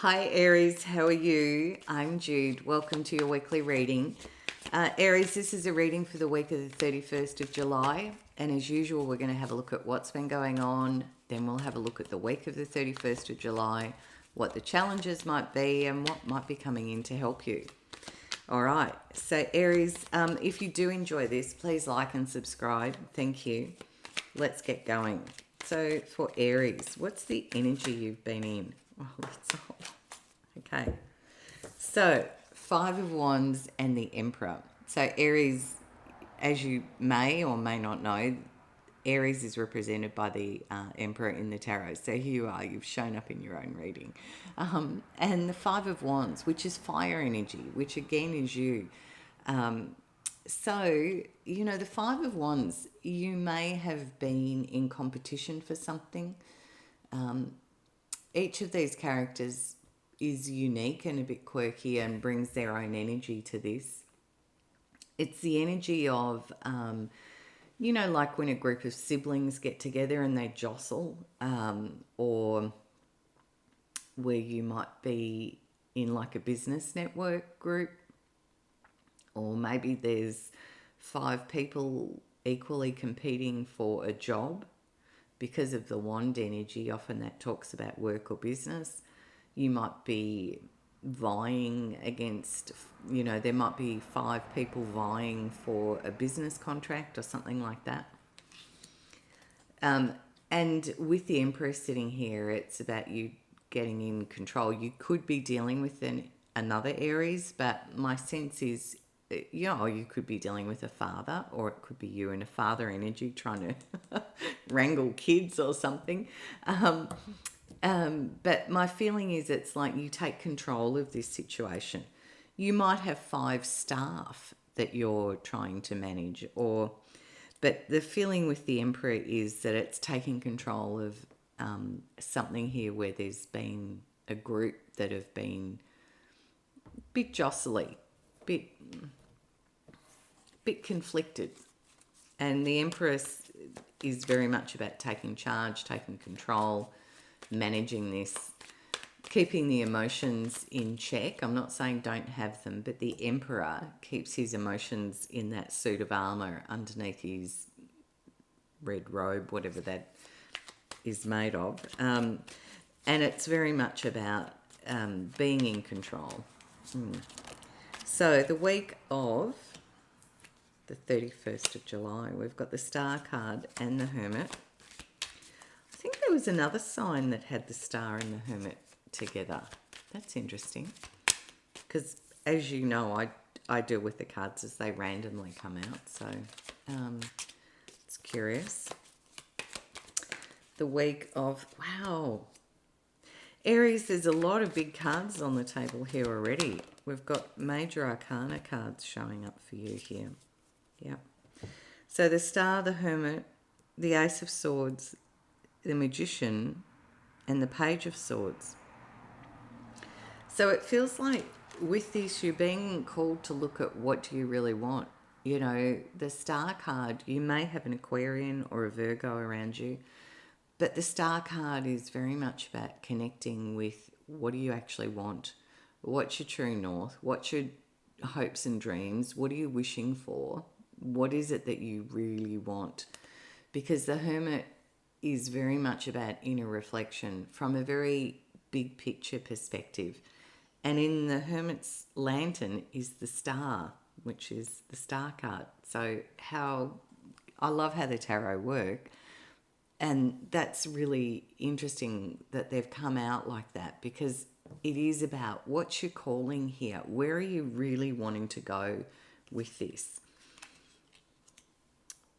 Hi Aries, how are you? I'm Jude. Welcome to your weekly reading. Aries, this is a reading for the week of the 31st of July. And as usual, we're going to have a look at what's been going on. Then we'll have a look at the week of the 31st of July, what the challenges might be, and what might be coming in to help you. All right. So Aries, if you do enjoy this, please like and subscribe. Thank you. Let's get going. So for Aries, what's the energy you've been in? Oh, that's all. Okay. So, Five of Wands and the Emperor. So, Aries, as you may or may not know, Aries is represented by the Emperor in the tarot. So, here you are, you've shown up in your own reading. And the Five of Wands, which is fire energy, which again is you. So, the Five of Wands, you may have been in competition for something. Each of these characters is unique and a bit quirky and brings their own energy to this. It's the energy of, like when a group of siblings get together and they jostle, or where you might be in like a business network group, or maybe there's 5 people equally competing for a job. Because of the wand energy, often that talks about work or business. You might be vying against, there might be 5 people vying for a business contract or something like that. And with the Emperor sitting here, it's about you getting in control. You could be dealing with another Aries, but my sense is, you could be dealing with a father, or it could be you and a father energy trying to wrangle kids or something. But my feeling is it's like you take control of this situation. You might have 5 staff that you're trying to manage, but the feeling with the Emperor is that it's taking control of something here where there's been a group that have been a bit jostly, bit conflicted. And the Empress is very much about taking charge, taking control, managing this, keeping the emotions in check. I'm not saying don't have them, but the Emperor keeps his emotions in that suit of armour underneath his red robe, whatever that is made of. And it's very much about being in control. So the week of the 31st of July, we've got the Star card and the Hermit. I think there was another sign that had the Star and the Hermit together. That's interesting, because as you know, I deal with the cards as they randomly come out, so it's curious. The week of, wow, Aries, there's a lot of big cards on the table here already. We've got Major Arcana cards showing up for you here. Yep. So the Star, the Hermit, the Ace of Swords, the Magician, and the Page of Swords. So it feels like with this, you're being called to look at what do you really want. The Star card, you may have an Aquarian or a Virgo around you, but the Star card is very much about connecting with what do you actually want? What's your true north? What's your hopes and dreams? What are you wishing for? What is it that you really want? Because the Hermit is very much about inner reflection from a very big picture perspective. And in the Hermit's lantern is the Star, which is the Star card. So I love how the tarot work. And that's really interesting that they've come out like that, because it is about what's your calling here. Where are you really wanting to go with this?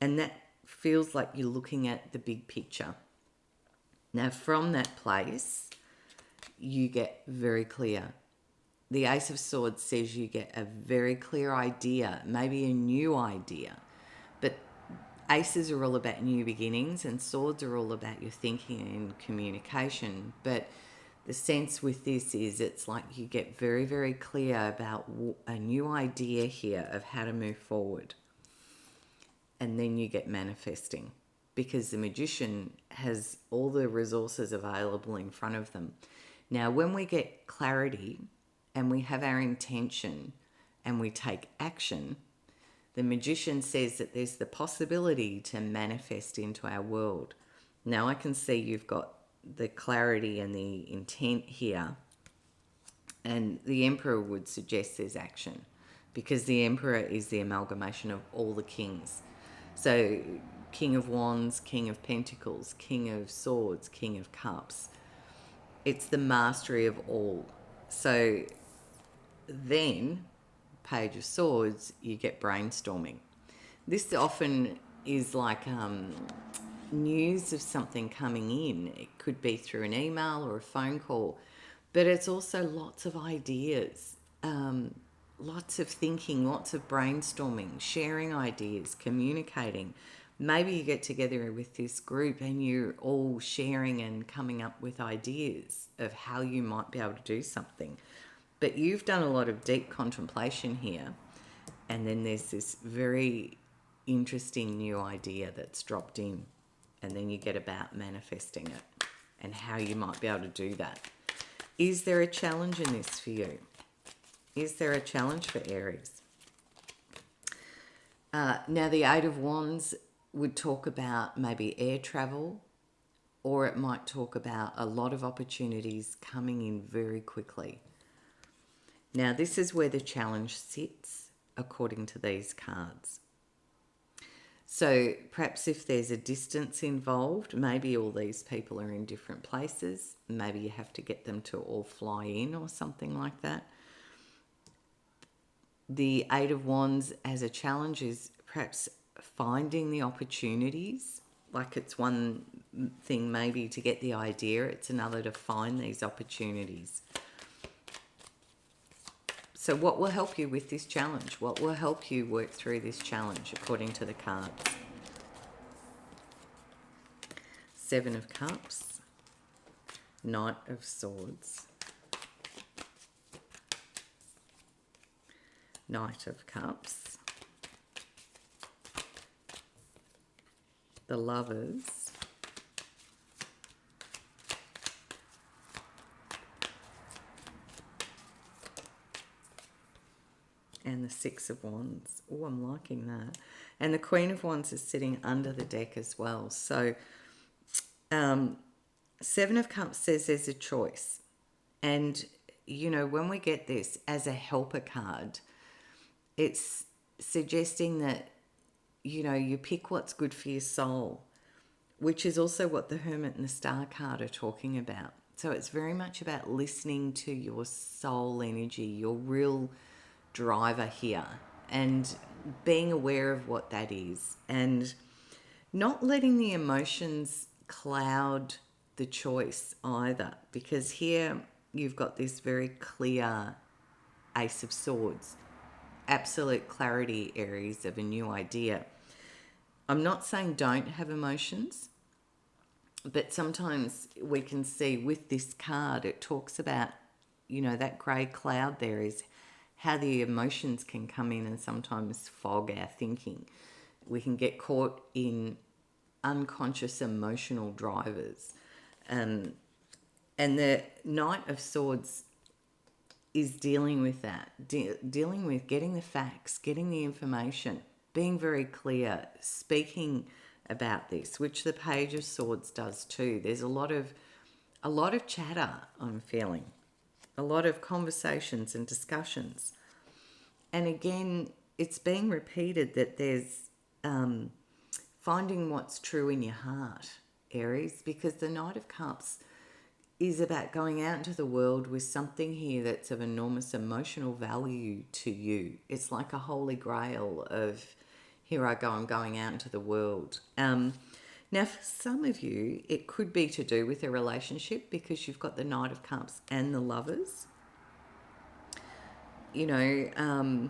And that feels like you're looking at the big picture. Now, from that place, you get very clear. The Ace of Swords says you get a very clear idea, maybe a new idea. But aces are all about new beginnings, and swords are all about your thinking and communication. But the sense with this is it's like you get very, very clear about a new idea here of how to move forward. And then you get manifesting, because the Magician has all the resources available in front of them. Now, when we get clarity and we have our intention and we take action, the Magician says that there's the possibility to manifest into our world. Now, I can see you've got the clarity and the intent here, and the Emperor would suggest there's action, because the Emperor is the amalgamation of all the kings. So, King of Wands, King of Pentacles, King of Swords, King of Cups. It's the mastery of all. So then, Page of Swords, you get brainstorming. This often is like news of something coming in. It could be through an email or a phone call, but it's also lots of ideas, lots of thinking, lots of brainstorming, sharing ideas, communicating. Maybe you get together with this group and you're all sharing and coming up with ideas of how you might be able to do something. But you've done a lot of deep contemplation here, and then there's this very interesting new idea that's dropped in, and then you get about manifesting it and how you might be able to do that. Is there a challenge in this for you? Is there a challenge for Aries? Now, the Eight of Wands would talk about maybe air travel, or it might talk about a lot of opportunities coming in very quickly. Now, this is where the challenge sits, according to these cards. So perhaps if there's a distance involved, maybe all these people are in different places. Maybe you have to get them to all fly in or something like that. The Eight of Wands as a challenge is perhaps finding the opportunities. Like, it's one thing maybe to get the idea, it's another to find these opportunities. So what will help you with this challenge? What will help you work through this challenge according to the cards? Seven of Cups, Knight of Swords, Knight of Cups, the Lovers, and the Six of Wands. Oh, I'm liking that. And the Queen of Wands is sitting under the deck as well. So Seven of Cups says there's a choice. And, you know, when we get this as a helper card, it's suggesting that, you know, you pick what's good for your soul, which is also what the Hermit and the Star card are talking about. So it's very much about listening to your soul energy, your real driver here, and being aware of what that is, and not letting the emotions cloud the choice either, because here you've got this very clear Ace of Swords, absolute clarity, Aries, of a new idea. I'm not saying don't have emotions, but sometimes we can see with this card, it talks about, you know, that grey cloud there is how the emotions can come in and sometimes fog our thinking. We can get caught in unconscious emotional drivers. And the Knight of Swords is dealing with that, dealing with getting the facts, getting the information, being very clear, speaking about this, which the Page of Swords does too. There's a lot of chatter, I'm feeling, a lot of conversations and discussions. And again, it's being repeated that there's finding what's true in your heart, Aries, because the Knight of Cups is about going out into the world with something here that's of enormous emotional value to you. It's like a holy grail of, here I go, I'm going out into the world. Now, for some of you, it could be to do with a relationship, because you've got the Knight of Cups and the Lovers. You know,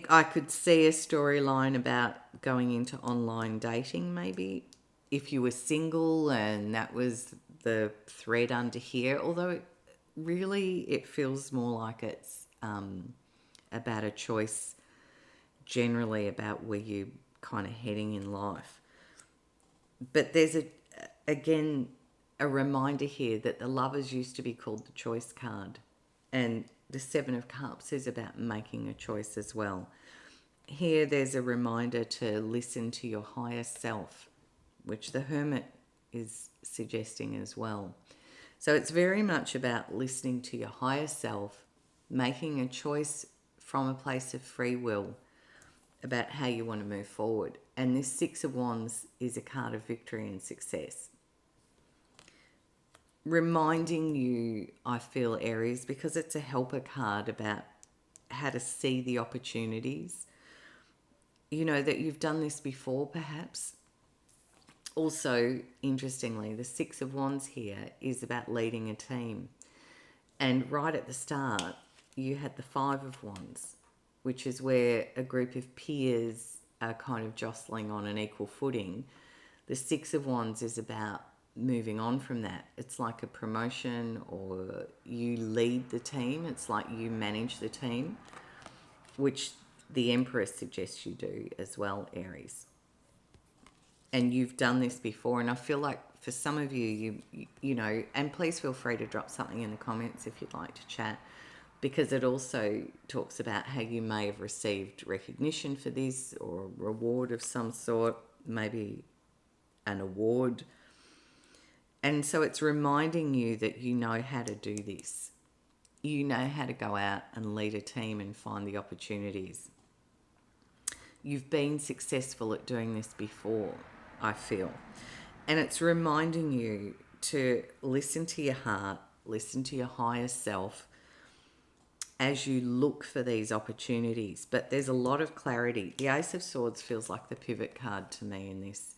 I could see a storyline about going into online dating, maybe, if you were single and that was the thread under here, although it feels more like it's about a choice generally about where you're kind of heading in life. But there's again, a reminder here that the Lovers used to be called the choice card, and the Seven of Cups is about making a choice as well. Here there's a reminder to listen to your higher self, which the Hermit is suggesting as well. So it's very much about listening to your higher self, making a choice from a place of free will about how you want to move forward. And this Six of Wands is a card of victory and success. Reminding you, I feel, Aries, because it's a helper card about how to see the opportunities. You know, that you've done this before, perhaps. Also, interestingly, the Six of Wands here is about leading a team. And right at the start, you had the Five of Wands, which is where a group of peers are kind of jostling on an equal footing. The Six of Wands is about moving on from that. It's like a promotion, or you lead the team. It's like you manage the team, which the Empress suggests you do as well, Aries. And you've done this before, and I feel like for some of you, you know, and please feel free to drop something in the comments if you'd like to chat, because it also talks about how you may have received recognition for this, or a reward of some sort, maybe an award. And so it's reminding you that you know how to do this. You know how to go out and lead a team and find the opportunities. You've been successful at doing this before, I feel. And it's reminding you to listen to your heart, listen to your higher self as you look for these opportunities. But there's a lot of clarity. The Ace of Swords feels like the pivot card to me in this.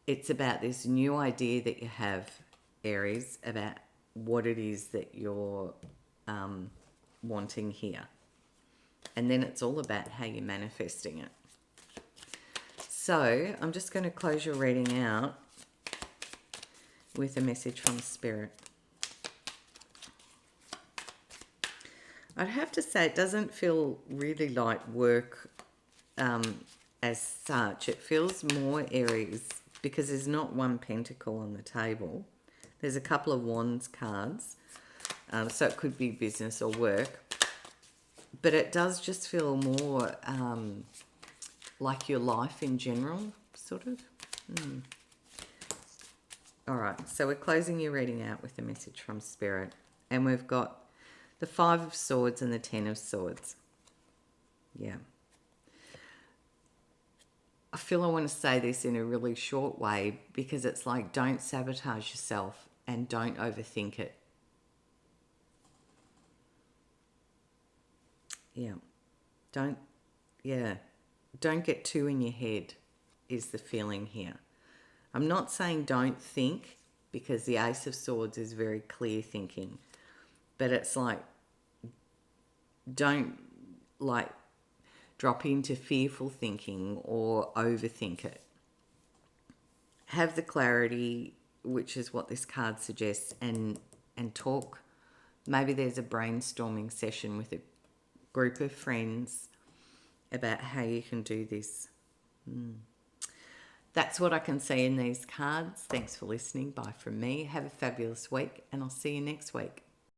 It's about this new idea that you have, Aries, about what it is that you're wanting here. And then it's all about how you're manifesting it. So I'm just going to close your reading out with a message from Spirit. I'd have to say it doesn't feel really like work as such. It feels more Aries, because there's not one pentacle on the table. There's a couple of wands cards. So it could be business or work. But it does just feel more like your life in general, sort of. All right, so we're closing your reading out with a message from Spirit. And we've got the Five of Swords and the Ten of Swords. Yeah. I feel I want to say this in a really short way, because it's like, don't sabotage yourself and don't overthink it. Yeah. Don't get too in your head is the feeling here. I'm not saying don't think, because the Ace of Swords is very clear thinking. But it's like, don't like drop into fearful thinking or overthink it. Have the clarity, which is what this card suggests, and talk. Maybe there's a brainstorming session with a group of friends about how you can do this. That's what I can see in these cards. Thanks for listening. Bye from me. Have a fabulous week, and I'll see you next week.